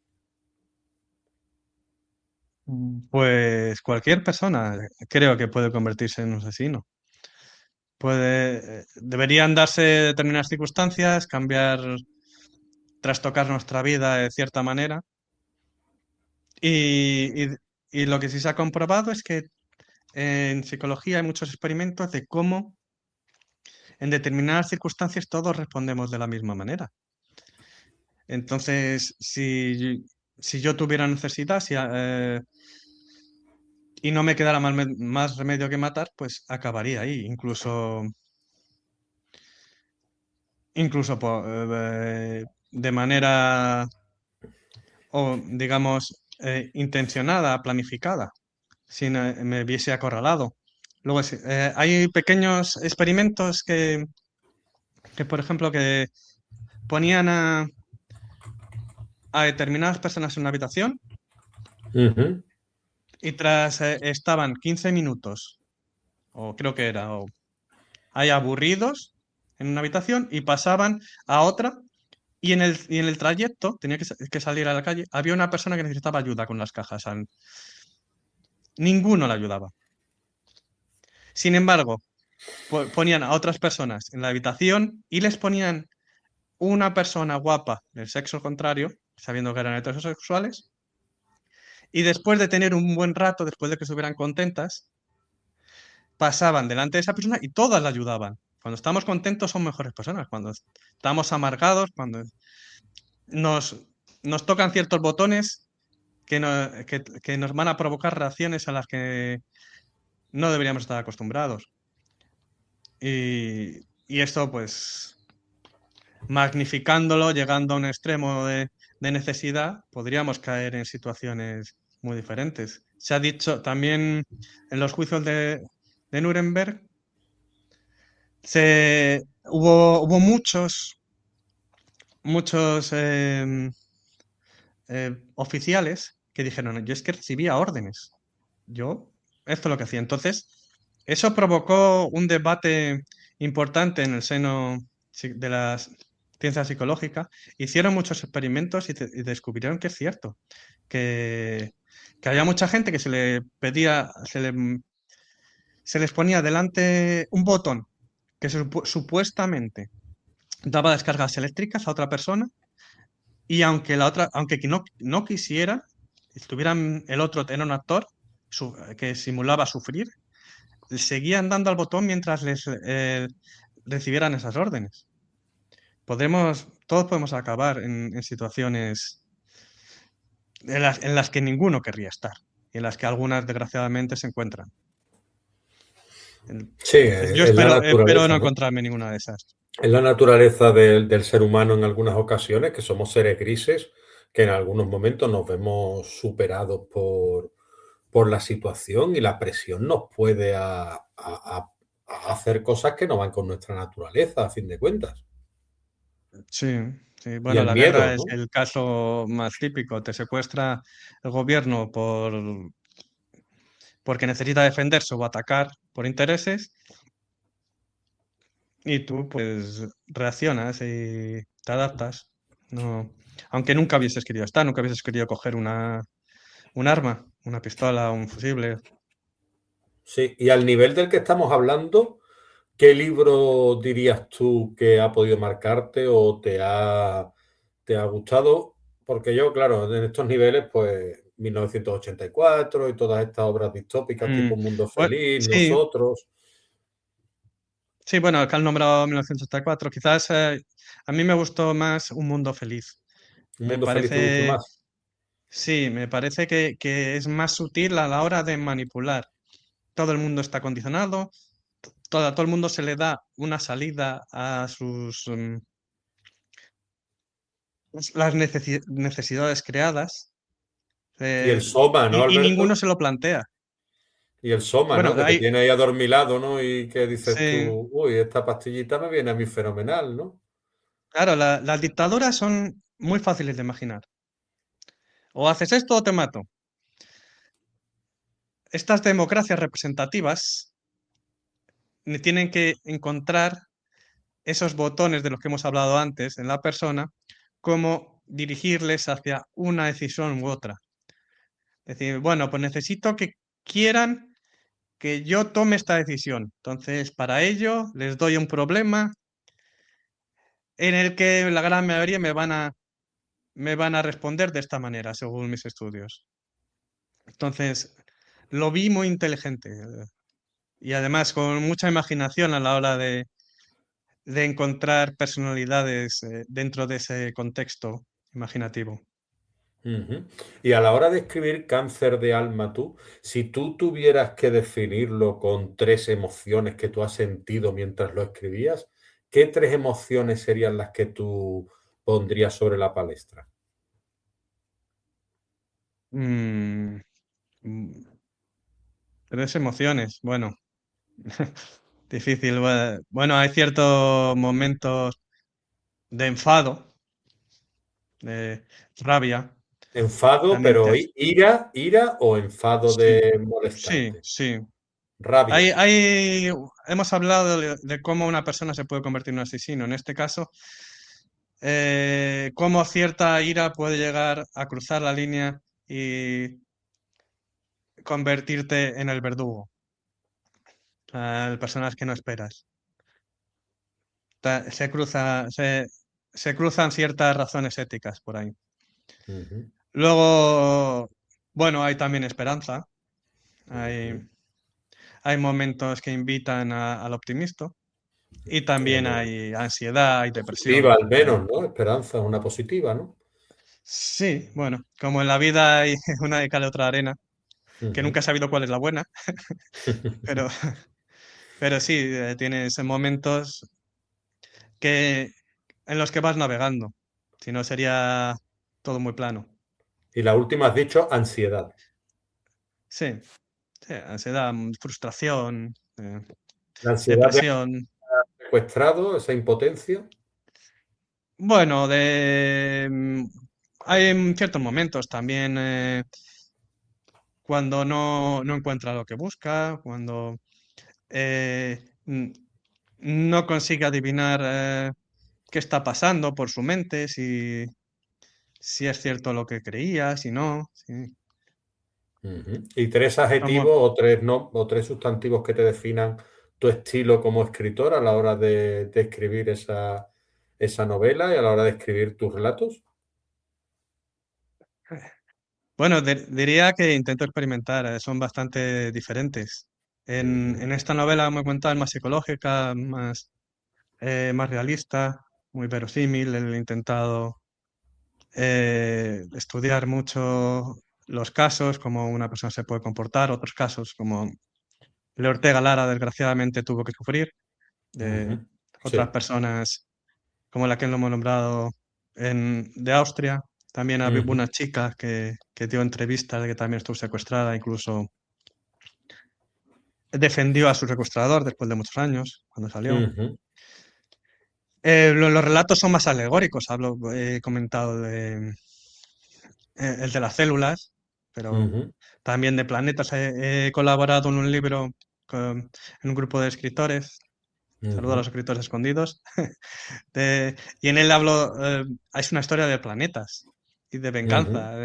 Pues cualquier persona creo que puede convertirse en un asesino. Deberían darse determinadas circunstancias, cambiar, trastocar nuestra vida de cierta manera. Y, y lo que sí se ha comprobado es que en psicología hay muchos experimentos de cómo en determinadas circunstancias todos respondemos de la misma manera. Entonces, si yo tuviera necesidad y no me quedara más remedio que matar, pues acabaría ahí. Incluso de manera, o digamos, intencionada, planificada, si me viese acorralado. Luego, hay pequeños experimentos por ejemplo, que ponían a determinadas personas en una habitación Ujú. y estaban 15 minutos, o creo que era, o ahí aburridos en una habitación y pasaban a otra y en el trayecto, tenía que salir a la calle, había una persona que necesitaba ayuda con las cajas. Ninguno le ayudaba. Sin embargo, ponían a otras personas en la habitación y les ponían una persona guapa del sexo contrario, sabiendo que eran heterosexuales, y después de tener un buen rato, después de que estuvieran contentas, pasaban delante de esa persona y todas la ayudaban. Cuando estamos contentos son mejores personas. Cuando estamos amargados, cuando nos, nos tocan ciertos botones que nos van a provocar reacciones a las que no deberíamos estar acostumbrados. Y esto, pues, magnificándolo, llegando a un extremo de necesidad, podríamos caer en situaciones muy diferentes. Se ha dicho también en los juicios de Nuremberg, hubo muchos oficiales que dijeron, yo es que recibía órdenes, yo, esto es lo que hacía. Entonces, eso provocó un debate importante en el seno de las ciencias psicológicas. Hicieron muchos experimentos y descubrieron que es cierto, que, que había mucha gente que se le pedía, se les ponía delante un botón que supuestamente daba descargas eléctricas a otra persona y aunque no quisiera, estuvieran el otro era un actor que simulaba sufrir, seguían dando al botón mientras les recibieran esas órdenes. Todos podemos acabar en situaciones en las que ninguno querría estar y en las que algunas desgraciadamente se encuentran. Sí, Yo es la espero no naturaleza, ¿no? encontrarme en ninguna de esas. Es la naturaleza del ser humano en algunas ocasiones, que somos seres grises, que en algunos momentos nos vemos superados por la situación y la presión nos puede a hacer cosas que no van con nuestra naturaleza, a fin de cuentas. Sí, sí. Y Bueno, el la miedo, guerra es ¿no? el caso más típico. Te secuestra el gobierno porque necesita defenderse o atacar por intereses y tú pues reaccionas y te adaptas. No, aunque nunca hubieses querido estar, nunca hubieses querido coger un arma, una pistola, un fusible. Sí, y al nivel del que estamos hablando, ¿qué libro dirías tú que ha podido marcarte o te ha gustado? Porque yo, claro, en estos niveles, pues 1984 y todas estas obras distópicas tipo Mm, Un Mundo bue- Feliz, sí, Nosotros, sí, bueno, acá han nombrado 1984. Quizás a mí me gustó más Un Mundo Feliz. Un Me Mundo Feliz te gustó parece, más. sí, me parece que es más sutil a la hora de manipular. Todo el mundo está condicionado, todo el mundo se le da una salida a las necesidades creadas, Y el Soma, ¿no, y ninguno Alberto? se lo plantea. Y el Soma, Bueno, ¿no? Que te tiene ahí adormilado, ¿no? Y que dices sí, tú, uy, esta pastillita me viene a mí fenomenal, ¿no? claro, las dictaduras son muy fáciles de imaginar. O haces esto o te mato. Estas democracias representativas tienen que encontrar esos botones de los que hemos hablado antes en la persona, cómo dirigirles hacia una decisión u otra. Es decir, bueno, pues necesito que quieran que yo tome esta decisión. Entonces, para ello, les doy un problema en el que la gran mayoría me van a responder de esta manera, según mis estudios. Entonces, lo vi muy inteligente y además con mucha imaginación a la hora de encontrar personalidades dentro de ese contexto imaginativo. Ujú. Y a la hora de escribir Cáncer de alma tú, si tú tuvieras que definirlo con tres emociones que tú has sentido mientras lo escribías, ¿qué tres emociones serían las que tú pondrías sobre la palestra? Mm, mm, Tres emociones, bueno, difícil. Bueno, hay ciertos momentos de enfado, de rabia, ¿Enfado, también pero ira o enfado sí, de sí, molestarte? sí. Rabia. Hemos hablado de cómo una persona se puede convertir en un asesino. En este caso, cómo cierta ira puede llegar a cruzar la línea y convertirte en el verdugo, el personaje que no esperas. Se cruzan ciertas razones éticas por ahí. Ujú, Luego, bueno, hay también esperanza. Hay, ujú. hay momentos que invitan al optimismo y también Eh, hay ansiedad, hay positiva depresión. al menos, ¿no? Esperanza, una positiva, ¿no? Sí, bueno, como en la vida hay una de cal y otra de arena, que Ujú. nunca he sabido cuál es la buena, pero, pero sí, tienes momentos que, en los que vas navegando. Si no, sería todo muy plano. Y la última has dicho ansiedad. Sí, sí, ansiedad, frustración, La ansiedad de depresión. secuestrado, esa impotencia. Bueno, hay ciertos momentos también cuando no encuentra lo que busca, cuando no consigue adivinar qué está pasando por su mente, si es cierto lo que creía, si no. Sí. Ujú. Y tres Como, adjetivos o tres, no, o tres sustantivos que te definan tu estilo como escritor a la hora de escribir esa novela y a la hora de escribir tus relatos. bueno, diría que intento experimentar, son bastante diferentes. Ujú. En esta novela me cuenta más psicológica, más realista, muy verosímil. He intentado estudiar mucho los casos, cómo una persona se puede comportar, otros casos, como el Ortega Lara desgraciadamente tuvo que sufrir, de Ujú. otras Sí. personas como la que lo hemos nombrado de Austria. También había Ujú, una chica que dio entrevistas de que también estuvo secuestrada, incluso defendió a su secuestrador después de muchos años, cuando salió. ujú, Los relatos son más alegóricos, he comentado el de las células, pero ujú, también de planetas. He colaborado en un libro en un grupo de escritores. Saludo a los ujú, escritores escondidos. Y en él hablo, es una historia de planetas y de ujú, venganza.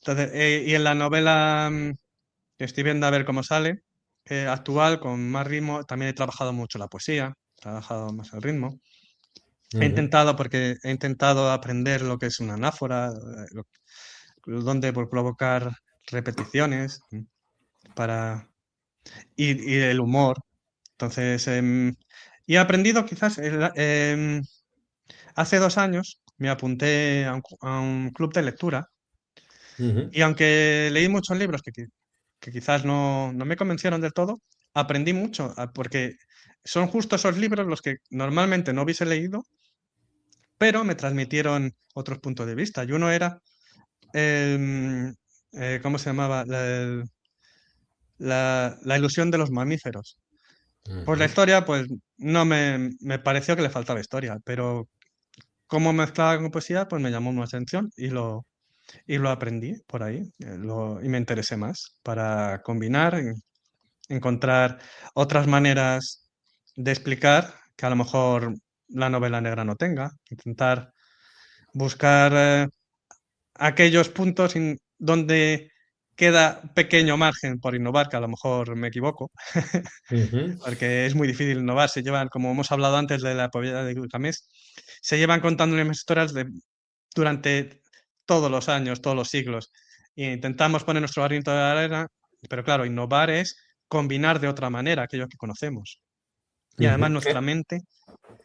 Entonces, y en la novela que estoy viendo a ver cómo sale, actual, con más ritmo, también he trabajado mucho la poesía, he trabajado más el ritmo. ujú, Porque he intentado aprender lo que es una anáfora, dónde por provocar repeticiones para, y el humor. Entonces, y he aprendido quizás, hace 2 años me apunté a un club de lectura ujú, y aunque leí muchos libros que quizás no me convencieron del todo, aprendí mucho, porque son justo esos libros los que normalmente no hubiese leído, pero me transmitieron otros puntos de vista. Y uno era, em, ¿cómo se llamaba? La ilusión de los mamíferos. Pues la ujú, historia, pues no me pareció que le faltaba historia, pero cómo mezclaba con poesía, pues me llamó más atención y lo aprendí por ahí, y me interesé más para combinar, encontrar otras maneras de explicar que a lo mejor la novela negra no tenga, intentar buscar aquellos puntos donde queda pequeño margen por innovar, que a lo mejor me equivoco, ujú, porque es muy difícil innovar. Se llevan, como hemos hablado antes de la poesía de Gilgamesh, se llevan contando las historias durante todos los años, todos los siglos. E intentamos poner nuestro granito de arena, pero claro, innovar es combinar de otra manera aquello que conocemos. Y además ujú, nuestra mente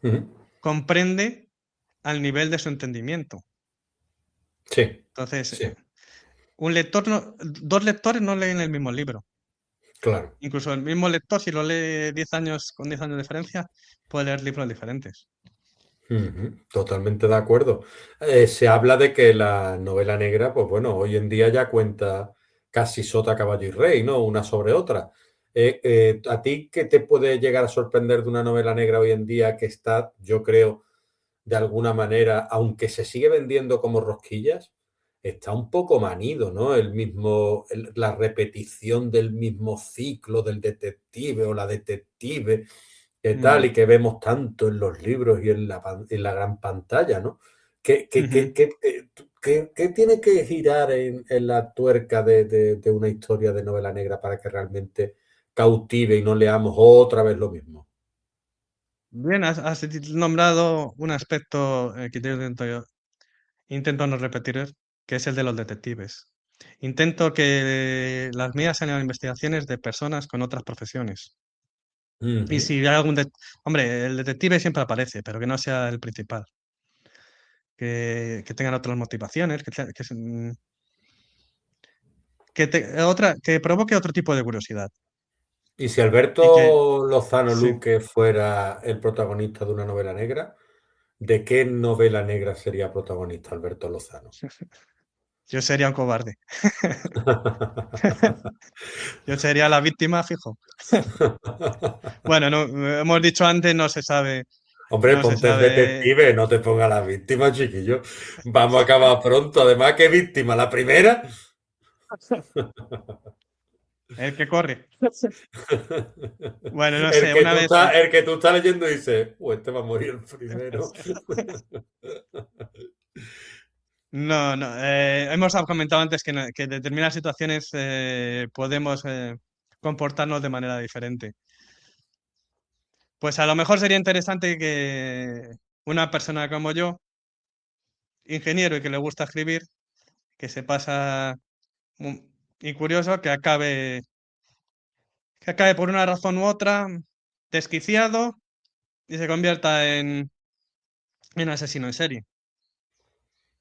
ujú. comprende al nivel de su entendimiento. Sí, Entonces, sí, dos lectores no leen el mismo libro. claro. Incluso el mismo lector, si lo lee 10 años con 10 años de diferencia, puede leer libros diferentes. Ujú, totalmente de acuerdo. Se habla de que la novela negra, pues bueno, hoy en día ya cuenta casi sota, caballo y rey, ¿no? Una sobre otra. ¿A ti qué te puede llegar a sorprender de una novela negra hoy en día que está, yo creo, de alguna manera, aunque se sigue vendiendo como rosquillas, está un poco manido, ¿no? La repetición del mismo ciclo del detective o la detective que tal Mm. y que vemos tanto en los libros y en la gran pantalla, ¿no? ¿Qué, qué, Ujú. qué, qué, qué tiene que girar en la tuerca de una historia de novela negra para que realmente cautive y no leamos otra vez lo mismo? Bien, has nombrado un aspecto que yo intento no repetir, que es el de los detectives. Intento que las mías sean investigaciones de personas con otras profesiones. Y Ujú, si hay hombre, el detective siempre aparece, pero que no sea el principal. Que tengan otras motivaciones, que provoque otro tipo de curiosidad. y si Y que, Alberto Lozano sí, Luque fuera el protagonista de una novela negra, ¿de qué novela negra sería protagonista Alberto Lozano? yo sería un cobarde. Yo sería la víctima, fijo. Bueno, no, hemos dicho antes, no se sabe, Hombre, no se ponte el sabe. detective, no te ponga la víctima, chiquillo. Vamos a acabar pronto. Además, ¿qué víctima? ¿La primera? El que corre. Bueno, no sé, una vez. El que tú estás leyendo dice, este va a morir el primero. No, no. Hemos comentado antes que en determinadas situaciones podemos comportarnos de manera diferente. Pues a lo mejor sería interesante que una persona como yo, ingeniero y que le gusta escribir, que se pasa mu- y curioso, que acabe por una razón u otra desquiciado y se convierta en asesino en serie.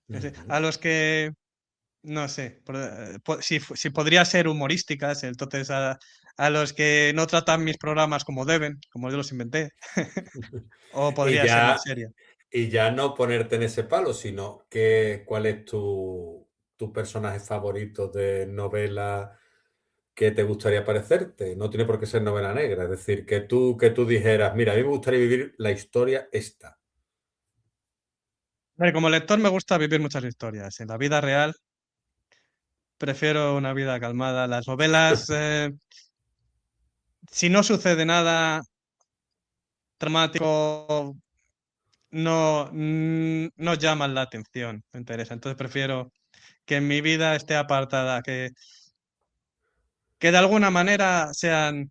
Ujú, A los que no sé, si podría ser humorísticas, entonces a los que no tratan mis programas como deben, como yo los inventé, o Y podría ser más ya, seria. Y ya no ponerte en ese palo, sino cuál es tu personaje favorito de novela que te gustaría parecerte. No tiene por qué ser novela negra, es decir, que tú dijeras, mira, a mí me gustaría vivir la historia esta. Como lector me gusta vivir muchas historias. En la vida real prefiero una vida calmada. Las novelas, si no sucede nada dramático, no llaman la atención, me interesa. Entonces prefiero que en mi vida esté apartada, que de alguna manera sean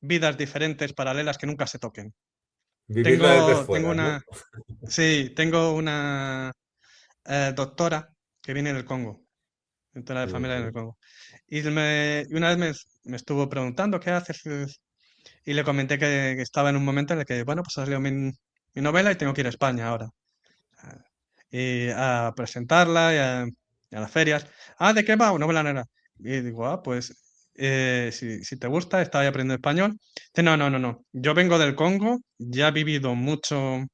vidas diferentes, paralelas, que nunca se toquen. Vivirla desde Tengo fuera, una, ¿no? sí, tengo una doctora que viene del Congo, doctora de familia en el Ujú, Congo. Y una vez me estuvo preguntando qué haces y le comenté que estaba en un momento en el que, bueno, pues ha salido mi novela y tengo que ir a España ahora. Y a presentarla y a las ferias. Ah, ¿de qué va? Una novela negra. Y digo, ah, pues si te gusta, estaba ahí aprendiendo español. Dice, no, no, no, no. Yo vengo del Congo, ya he vivido mucho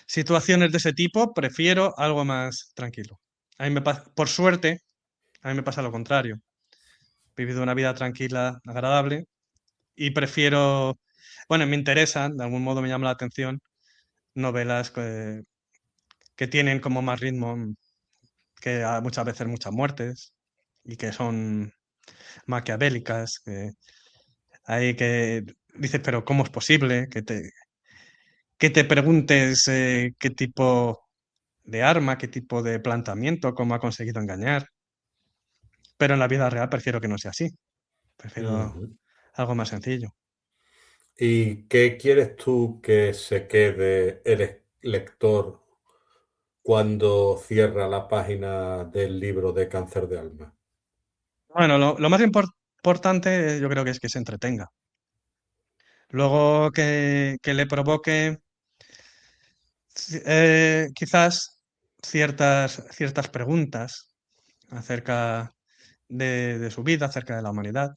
situaciones de ese tipo, prefiero algo más tranquilo. Por suerte, a mí me pasa lo contrario. He vivido una vida tranquila, agradable, y prefiero, bueno, me interesan, de algún modo me llama la atención, novelas que tienen como más ritmo, que hay muchas veces muchas muertes y que son maquiavélicas, que hay que dices, pero ¿cómo es posible que te preguntes qué tipo de arma, qué tipo de planteamiento, cómo ha conseguido engañar? Pero en la vida real prefiero que no sea así, prefiero ujú. algo más sencillo. ¿Y qué quieres tú que se quede el lector cuando cierra la página del libro de Cáncer de Alma? Bueno, lo más importante yo creo que es que se entretenga. Luego que le provoque quizás ciertas preguntas acerca de su vida, acerca de la humanidad.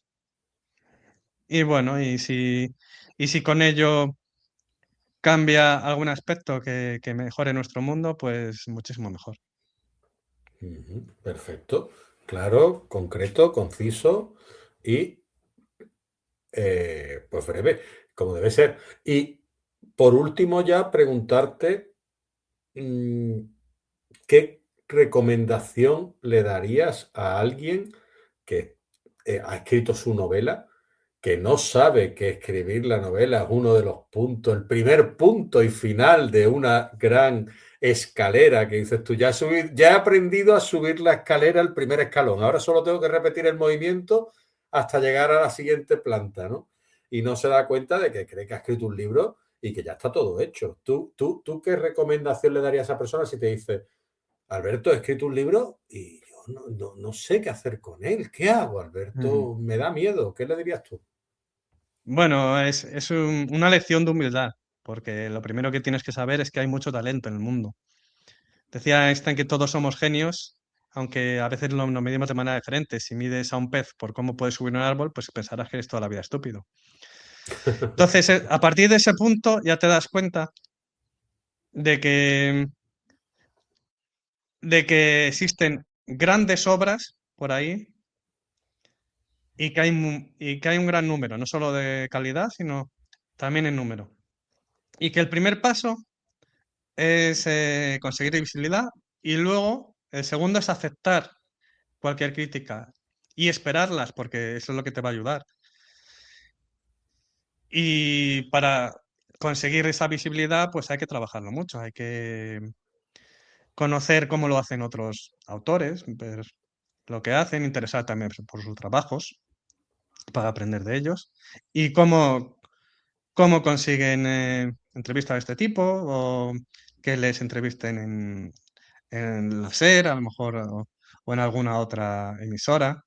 Y bueno, y si con ello cambia algún aspecto que mejore nuestro mundo, pues muchísimo mejor. Ujú, perfecto, claro, concreto, conciso y pues breve, como debe ser. Y por último ya preguntarte mm, ¿qué recomendación le darías a alguien que ha escrito su novela, que no sabe que escribir la novela es uno de los puntos, el primer punto y final de una gran escalera que dices tú, ya he aprendido a subir la escalera al primer escalón, ahora solo tengo que repetir el movimiento hasta llegar a la siguiente planta, ¿no? Y no se da cuenta de que cree que ha escrito un libro y que ya está todo hecho. ¿Tú qué recomendación le darías a esa persona si te dice, Alberto, he escrito un libro y yo no sé qué hacer con él? ¿Qué hago, Ujú. Alberto? Me da miedo. ¿Qué le dirías tú? Bueno, es una lección de humildad, porque lo primero que tienes que saber es que hay mucho talento en el mundo. Decía Einstein que todos somos genios, aunque a veces nos medimos de manera diferente. Si mides a un pez por cómo puede subir un árbol, pues pensarás que eres toda la vida estúpido. Entonces, a partir de ese punto ya te das cuenta de que existen grandes obras por ahí y que hay un gran número, no solo de calidad, sino también en número. Y que el primer paso es conseguir visibilidad y luego el segundo es aceptar cualquier crítica y esperarlas, porque eso es lo que te va a ayudar. Y para conseguir esa visibilidad, pues hay que trabajarlo mucho, hay que conocer cómo lo hacen otros autores, ver lo que hacen, interesar también por sus trabajos para aprender de ellos y cómo consiguen entrevistas de este tipo o que les entrevisten en la SER, a lo mejor, o en alguna otra emisora,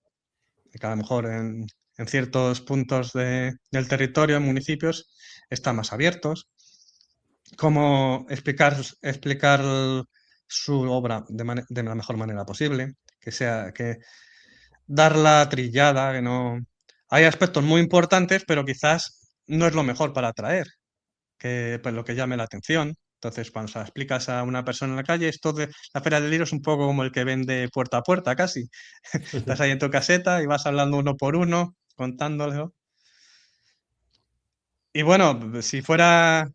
que a lo mejor en ciertos puntos del territorio, en municipios, están más abiertos. Cómo explicar su obra de la mejor manera posible, que darla trillada, que no... Hay aspectos muy importantes, pero quizás no es lo mejor para atraer, que pues, lo que llame la atención. Entonces, cuando se la explicas a una persona en la calle, esto de la Feria del Libro es un poco como el que vende puerta a puerta, casi. Estás ahí en tu caseta y vas hablando uno por uno, contándolo. Y bueno, si fuera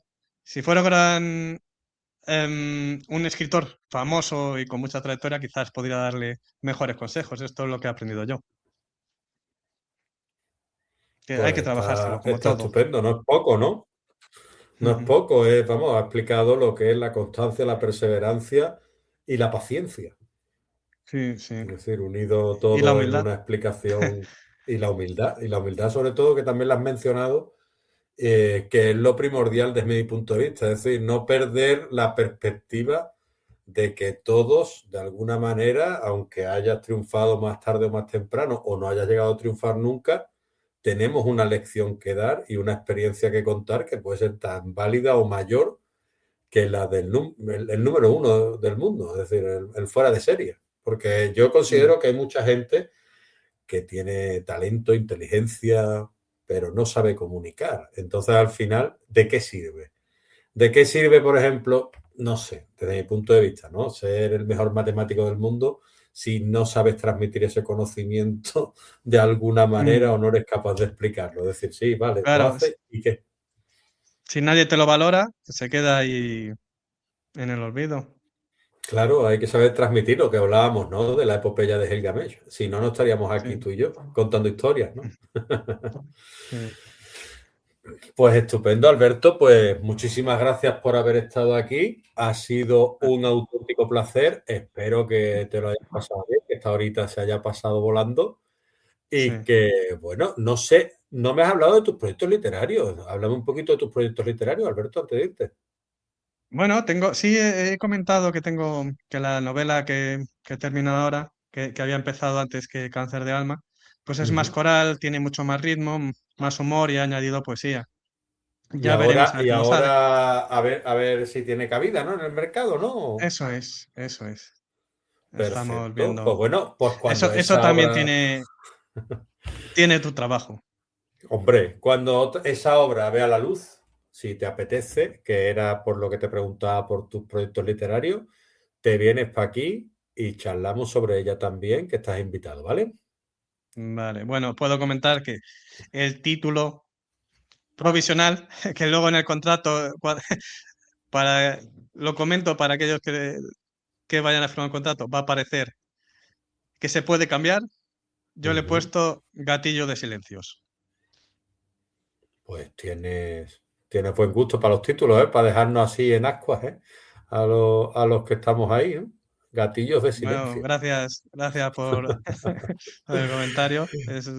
un escritor famoso y con mucha trayectoria, quizás podría darle mejores consejos. Esto es lo que he aprendido yo. Que hay que Pues trabajárselo, como está todo. estupendo, no es poco, ¿no? No es Ujú. poco, vamos, ha explicado lo que es la constancia, la perseverancia y la paciencia. Sí, sí. Es decir, unido Y la todo en humildad. una explicación y la humildad sobre todo, que también la has mencionado, que es lo primordial desde mi punto de vista, es decir, no perder la perspectiva de que todos, de alguna manera, aunque hayas triunfado más tarde o más temprano o no hayas llegado a triunfar nunca, tenemos una lección que dar y una experiencia que contar que puede ser tan válida o mayor que la el número uno del mundo, es decir, el fuera de serie. Porque yo Mm, considero que hay mucha gente que tiene talento, inteligencia, pero no sabe comunicar. Entonces, al final, ¿de qué sirve? ¿De qué sirve, por ejemplo, no sé, desde mi punto de vista, ¿no? Ser el mejor matemático del mundo si no sabes transmitir ese conocimiento de alguna manera mm. o no eres capaz de explicarlo? Es decir, sí, vale, lo Claro, hace y qué. si nadie te lo valora, se queda ahí en el olvido. Claro, hay que saber transmitir lo que hablábamos, ¿no? De la epopeya de Gilgamesh. Si no, no estaríamos aquí Sí, tú y yo contando historias, ¿no? sí. Pues estupendo, Alberto. Pues muchísimas gracias por haber estado aquí. Ha sido un auténtico placer. Espero que te lo hayas pasado bien, que esta horita se haya pasado volando Sí. y que, bueno, no sé, no me has hablado de tus proyectos literarios. Háblame un poquito de tus proyectos literarios, Alberto, antes de irte. Bueno, sí, he comentado que la novela que he terminado ahora, que había empezado antes que Cáncer de Alma, pues es más Ujú. coral, tiene mucho más ritmo, más humor y he añadido poesía. Ya veremos a ver Y cómo sale. ahora a ver si tiene cabida, ¿no? En el mercado, ¿no? Eso es, eso es. Estamos Perfecto. Pues viendo. bueno, pues Eso, cuando eso esa también obra, tiene tu trabajo. hombre, cuando esa obra vea la luz, si te apetece, que era por lo que te preguntaba por tus proyectos literarios, te vienes para aquí y charlamos sobre ella también, que estás invitado, ¿vale? Vale, bueno, puedo comentar que el título provisional, que luego en el contrato, para, lo comento para aquellos que vayan a firmar un contrato, va a aparecer que se puede cambiar. Yo le he Ujú. puesto gatillo de silencios. Pues tienes buen gusto para los títulos, ¿eh? Para dejarnos así en ascuas, ¿eh? A los que estamos ahí, ¿no? Gatillos de Bueno, silencio. gracias por el comentario. Es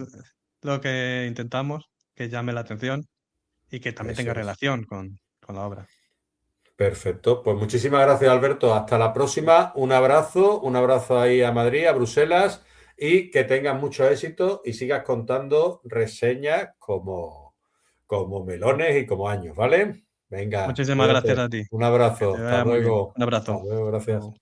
lo que intentamos, que llame la atención y que también Eso tenga es. relación con la obra. Perfecto. Pues muchísimas gracias, Alberto. Hasta la próxima. Un abrazo ahí a Madrid, a Bruselas, y que tengas mucho éxito y sigas contando reseñas como melones y como años, ¿vale? Venga, Muchísimas gracias cuídate. a ti. Un Que te abrazo. Hasta vaya muy bien. luego. Un Hasta abrazo. luego. Hasta luego. Gracias.